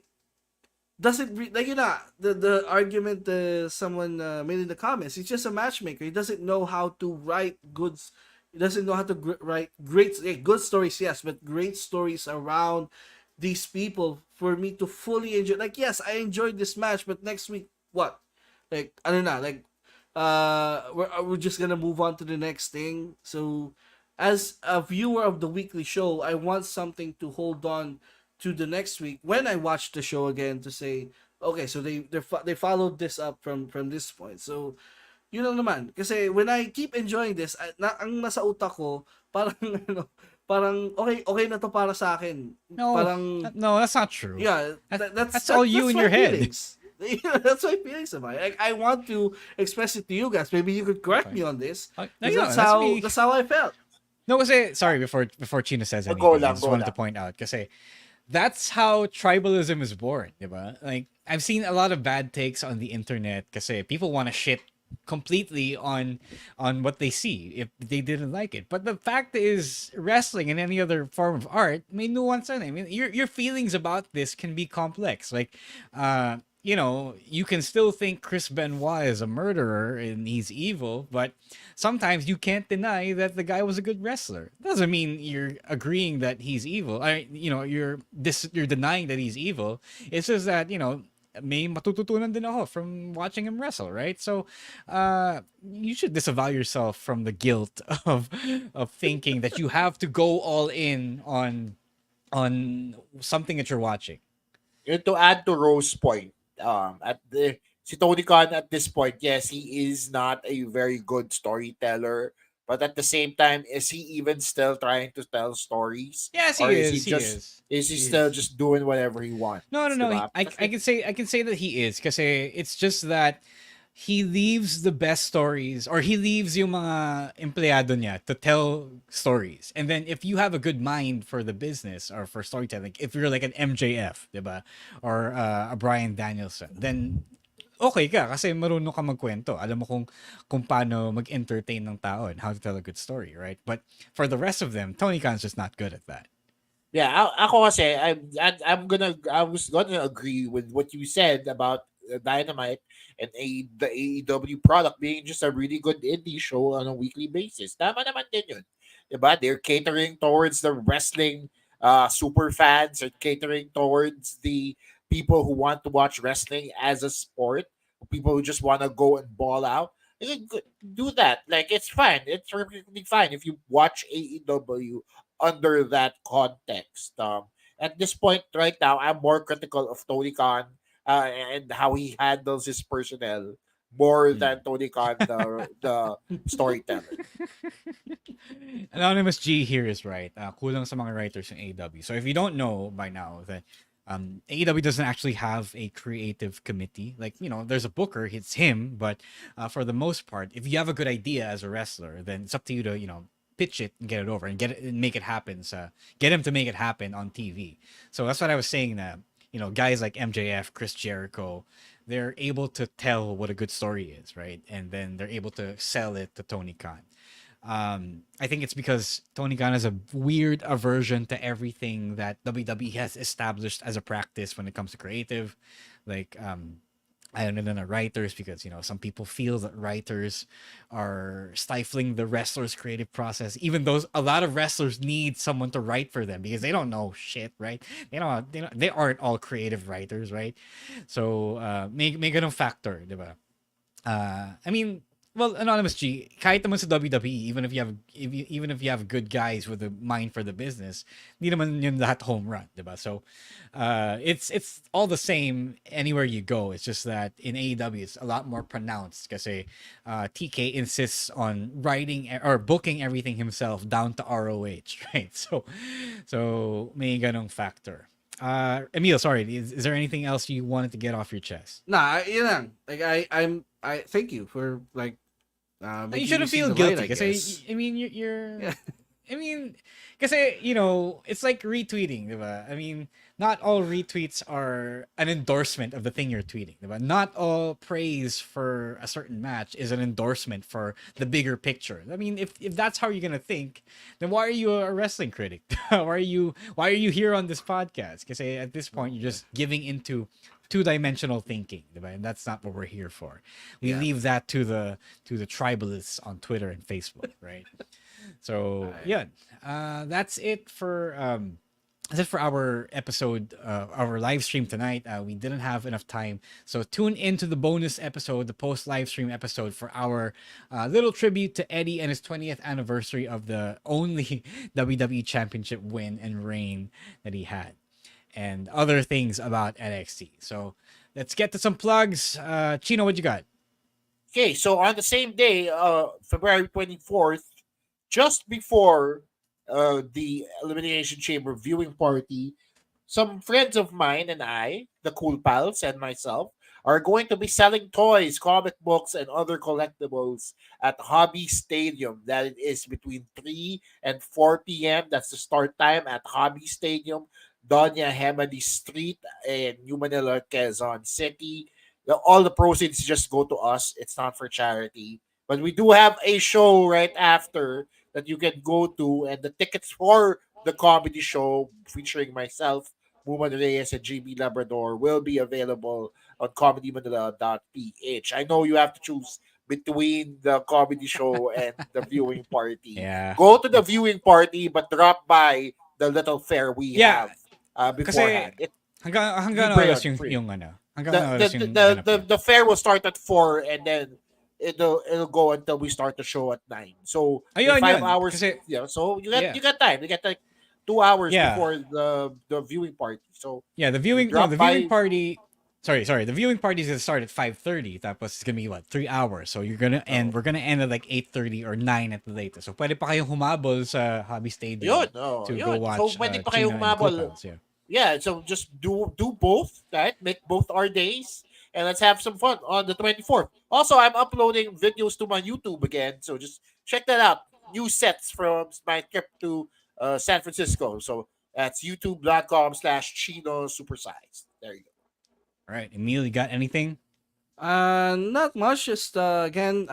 doesn't the argument someone made in the comments. He's just a matchmaker. He doesn't know how to write goods. He doesn't know how to write good stories, yes, but great stories around these people for me to fully enjoy. Like, yes, I enjoyed this match, but next week what? Like, I don't know. Like, we're just gonna move on to the next thing. So, as a viewer of the weekly show, I want something to hold on to the next week when I watch the show again to say, okay, so they followed this up from this point. So, yun lang naman. Kasi when I keep enjoying this, ang nasa utak ko, parang parang okay na to para sa akin. No, no, that's not true. Yeah, that's all you in your head. Feelings. That's my feelings about it. Like, I want to express it to you guys. Maybe you could correct me on this. No, That's that's how I felt. No, kasi, sorry, before Chino says anything, I just wanted to point out, kasi that's how tribalism is born, diba? Like, I've seen a lot of bad takes on the internet kasi people want to shit completely on what they see if they didn't like it. But the fact is, wrestling and any other form of art may nuance. I mean, your feelings about this can be complex. Like, you can still think Chris Benoit is a murderer and he's evil, but sometimes you can't deny that the guy was a good wrestler. Doesn't mean you're agreeing that he's evil. You're denying that he's evil. It's just that, may matututunan din ako from watching him wrestle, right? So, you should disavow yourself from the guilt of thinking that you have to go all in on something that you're watching. To add to Rose's point, si Tony Khan at this point, yes, he is not a very good storyteller, but at the same time, is he even still trying to tell stories? Yes, or he is. is. Is he still just doing whatever he wants? No. Diba? I can say that he is because it's just that he leaves the best stories, or he leaves yung mga empleyado niya to tell stories. And then if you have a good mind for the business or for storytelling, if you're like an MJF, diba? Or a Bryan Danielson, then okay ka kasi marunong ka magkwento. Alam mo kung paano mag-entertain ng tao and how to tell a good story, right? But for the rest of them, Tony Khan's just not good at that. Yeah, ako kasi I was gonna agree with what you said about Dynamite and the AEW product being just a really good indie show on a weekly basis. Tama naman din yun. Diba? They're catering towards the wrestling super fans, or catering towards the people who want to watch wrestling as a sport, people who just want to go and ball out. You can do that. Like, it's fine. It's perfectly fine if you watch AEW under that context. At this point right now, I'm more critical of Tony Khan and how he handles his personnel more than Tony Khan, the storyteller. Anonymous G here is right. Kulang sa mga writers in AEW. So if you don't know by now that AEW doesn't actually have a creative committee. Like, there's a booker, it's him, but for the most part, if you have a good idea as a wrestler, then it's up to you to, pitch it and get it over and get it and make it happen. So get him to make it happen on TV. So that's what I was saying, that, guys like MJF, Chris Jericho, they're able to tell what a good story is, right? And then they're able to sell it to Tony Khan. I think it's because Tony Khan has a weird aversion to everything that WWE has established as a practice when it comes to creative. Like, I don't know, writers, because, some people feel that writers are stifling the wrestler's creative process, even though a lot of wrestlers need someone to write for them because they don't know shit, right? They aren't all creative writers, right? So, may ganun factor, diba? I mean, well, Anonymous G, kahit naman sa WWE, even if you have good guys with a mind for the business, hindi naman yun lahat home run, diba? So, it's all the same anywhere you go. It's just that in AEW it's a lot more pronounced kasi TK insists on writing or booking everything himself down to ROH, right? So may ganong factor. Emile, sorry, is there anything else you wanted to get off your chest? Nah, yun lang. Like I thank you for like. You shouldn't feel guilty because I mean you're Yeah. I mean kasi it's like retweeting, diba? I mean, not all retweets are an endorsement of the thing you're tweeting, diba? Not all praise for a certain match is an endorsement for the bigger picture. I mean, if that's how you're gonna think, then why are you a wrestling critic? why are you here on this podcast? Because at this point you're just giving into two-dimensional thinking, diba? And that's not what we're here for. We leave that to the tribalists on Twitter and Facebook, right? So that's it for our episode, our live stream tonight. We didn't have enough time, so tune into the bonus episode, the post live stream episode, for our little tribute to Eddie and his 20th anniversary of the only WWE Championship win and reign that he had, and other things about NXT. So let's get to some plugs. Chino, what you got? Okay, so on the same day, February 24th, just before the Elimination Chamber viewing party, some friends of mine and I, the Cool Pals and myself, are going to be selling toys, comic books, and other collectibles at Hobby Stadium. That is between 3 and 4 p.m. That's the start time at Hobby Stadium, Doña Hemady Street in New Manila, Quezon City. All the proceeds just go to us. It's not for charity. But we do have a show right after that you can go to, and the tickets for the comedy show featuring myself, Muman Reyes, and JB Labrador will be available on comedymanila.ph. I know you have to choose between the comedy show and the viewing party. Yeah. Go to the viewing party, but drop by the little fair we have beforehand. Hanggang libre oras yun, free. yung ano? Hanggang oras yung the fair will start at 4 and then it'll go until we start the show at 9. So Ayun, 5 yun. hours. Kasi, so you got time. You got like 2 hours Yeah. before the viewing party. So the viewing party. Sorry. The viewing party is gonna start at 5:30. Tapos it's gonna be 3 hours. So you're gonna end. We're gonna end at like 8:30 or 9 at the latest. So pwede pa kayong humabol sa Hobby Stadium to go watch. So pwede pa kayong Chino and humabol. Coupons, yeah. Yeah, so just do both, right? Make both our days, and let's have some fun on the 24th. Also, I'm uploading videos to my YouTube again, so just check that out. New sets from my trip to San Francisco. So that's youtube.com/Chino Supersize. There you go. All right, Emile, you got anything? Not much. Just again,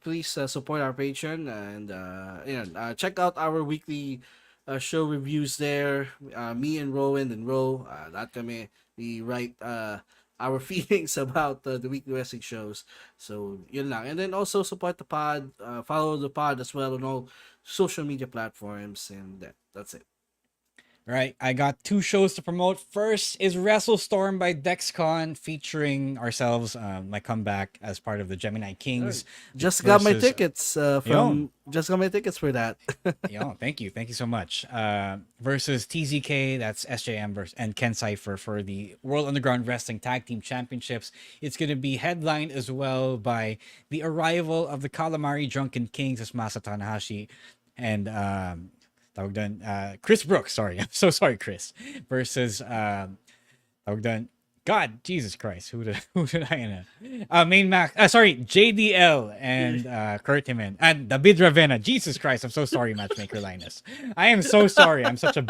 please support our Patreon and check out our weekly show reviews there. Me and Rowan and Ro, lahat kami, we write our feelings about the weekly wrestling shows. So yun lang. And then also support the pod, follow the pod as well on all social media platforms, and that's it. Right, I got 2 shows to promote. First is WrestleStorm by DexCon, featuring ourselves, my comeback as part of the Gemini Kings. Just got my versus tickets just got my tickets for that. Thank you so much. Versus TZK, that's SJM and Ken Cypher for the World Underground Wrestling Tag Team Championships. It's going to be headlined as well by the arrival of the Calamari Drunken Kings as Masa Tanahashi and tawag doon, Chris Brooks. Sorry, I'm so sorry, Chris. Versus tawag doon, God, Jesus Christ, who did I know? JDL and Kurt Himen and David Ravenna. Jesus Christ, I'm so sorry, matchmaker Linus. I am so sorry. I am such a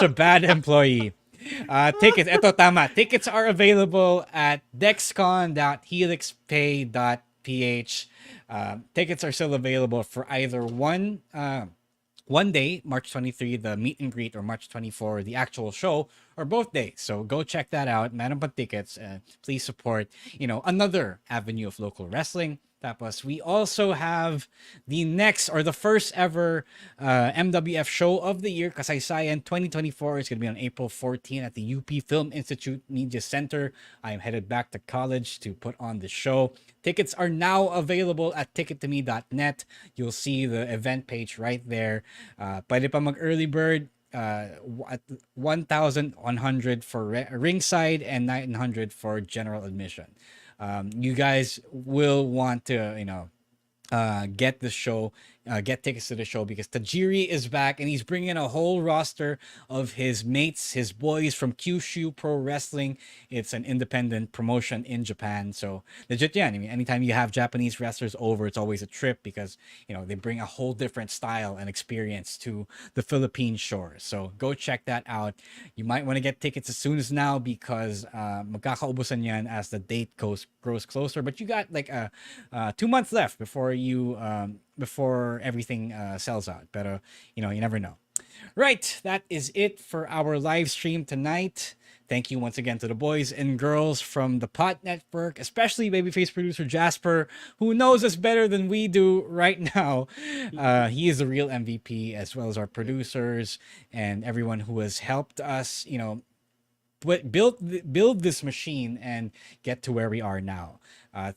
bad employee. Tickets are available at dexcon.helixpay.ph. Tickets are still available for either one day, March 23, the meet and greet, or March 24, the actual show, or both days. So go check that out. Meron pa tickets. Please support, another avenue of local wrestling. Tapos, we also have the next or the first ever MWF show of the year, Kasaysayan 2024. It's going to be on April 14 at the UP Film Institute Media Center. I am headed back to college to put on the show. Tickets are now available at tickettome.net. You'll see the event page right there. Pwede pa mag-early bird. 1,100 for ringside and 900 for general admission. You guys will want to, get the show, get tickets to the show, because Tajiri is back and he's bringing a whole roster of his mates, his boys from Kyushu Pro Wrestling. It's an independent promotion in Japan. So legit, yeah. I mean, anytime you have Japanese wrestlers over, it's always a trip because, they bring a whole different style and experience to the Philippine shores. So go check that out. You might want to get tickets as soon as now because magkakaubusan yan as the date grows closer. But you got like 2 months left before before everything sells out. But you never know. Right, that is it for our live stream tonight. Thank you once again to the boys and girls from the Pot Network, especially babyface producer Jasper, who knows us better than we do right now. He is the real MVP, as well as our producers and everyone who has helped us, build this machine and get to where we are now.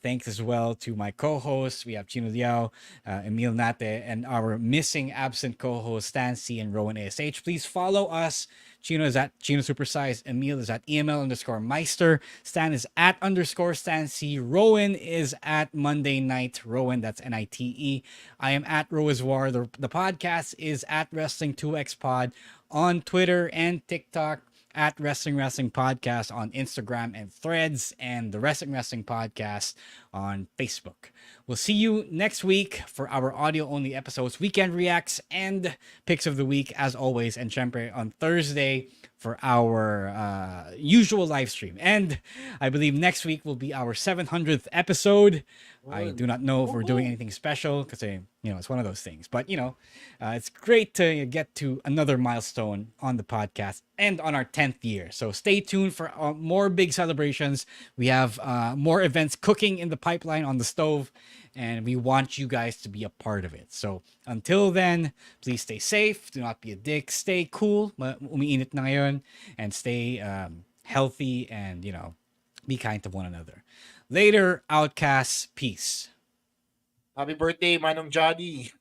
Thanks as well to my co-hosts. We have Chino Liao, Emile Nate, and our missing absent co-host Stan C and Rowan ASH. Please follow us. Chino is at Chino Supersize. Emile is at EML_Meister. Stan is at _Stan C. Rowan is at Monday Night Rowan. That's NITE. I am at Roiswar. The podcast is at Wrestling2X Pod on Twitter and TikTok. At Wrestling Podcast on Instagram and Threads, and the Wrestling Podcast on Facebook. We'll see you next week for our audio-only episodes, Weekend Reacts, and Picks of the Week, as always, and syempre on Thursday for our usual live stream. And I believe next week will be our 700th episode. I do not know if we're doing anything special because, it's one of those things. But, it's great to get to another milestone on the podcast and on our 10th year. So stay tuned for more big celebrations. We have more events cooking in the pipeline on the stove, and we want you guys to be a part of it. So until then, please stay safe. Do not be a dick. Stay cool. Umiinit na ngayon. And stay healthy and, be kind to one another. Later, Outcasts. Peace. Happy birthday, Manong Johnny.